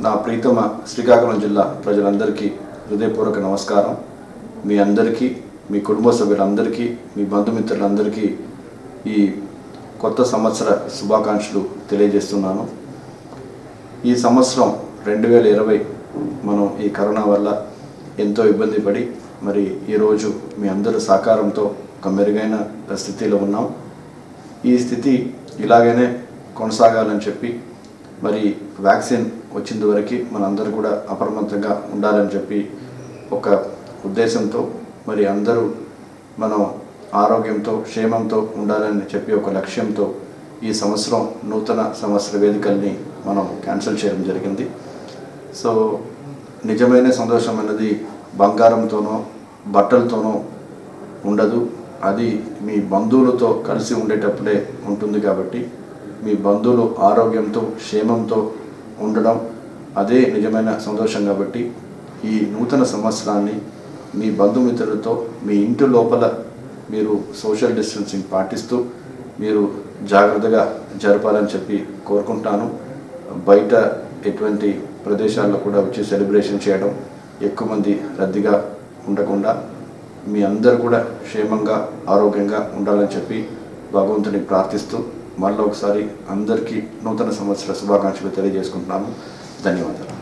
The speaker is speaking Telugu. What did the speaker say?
నా ప్రీతమ శ్రీకాకుళం జిల్లా ప్రజలందరికీ హృదయపూర్వక నమస్కారం. మీ అందరికీ, మీ కుటుంబ సభ్యులందరికీ, మీ బంధుమిత్రులందరికీ ఈ కొత్త సంవత్సర శుభాకాంక్షలు తెలియజేస్తున్నాను. ఈ సంవత్సరం 2020 మనం ఈ కరోనా వల్ల ఎంతో ఇబ్బంది పడి మరి ఈరోజు మీ అందరి సహకారంతో ఒక మెరుగైన స్థితిలో ఉన్నాం. ఈ స్థితి ఇలాగనే కొనసాగాలని చెప్పి మరి వ్యాక్సిన్ వచ్చేంత వరకు మనందరూ కూడా అప్రమత్తంగా ఉండాలని చెప్పి ఒక ఉద్దేశంతో మరి అందరూ మనం ఆరోగ్యంతో క్షేమంతో ఉండాలని చెప్పి ఒక లక్ష్యంతో ఈ సంవత్సరం నూతన సంవత్సర వేదికల్ని మనం క్యాన్సిల్ చేయడం జరిగింది. సో నిజమైన సంతోషం అనేది బంగారంతోనో బట్టలతోనో ఉండదు, అది మీ బంధువులతో కలిసి ఉండేటప్పుడే ఉంటుంది. కాబట్టి మీ బంధువులు ఆరోగ్యంతో క్షేమంతో ఉండడం అదే నిజమైన సంతోషం. కాబట్టి ఈ నూతన సంవత్సరాన్ని మీ బంధుమిత్రులతో మీ ఇంటి లోపల మీరు సోషల్ డిస్టెన్సింగ్ పాటిస్తూ మీరు జాగ్రత్తగా జరపాలని చెప్పి కోరుకుంటాను. బయట ఎటువంటి ప్రదేశాల్లో కూడా వచ్చి సెలబ్రేషన్ చేయడం, ఎక్కువ మంది రద్దీగా ఉండకుండా మీ అందరూ కూడా క్షేమంగా ఆరోగ్యంగా ఉండాలని చెప్పి భగవంతుని ప్రార్థిస్తూ మళ్ళీ ఒకసారి అందరికీ నూతన సంవత్సర శుభాకాంక్షలు తెలియజేసుకుంటున్నాను. ధన్యవాదాలు.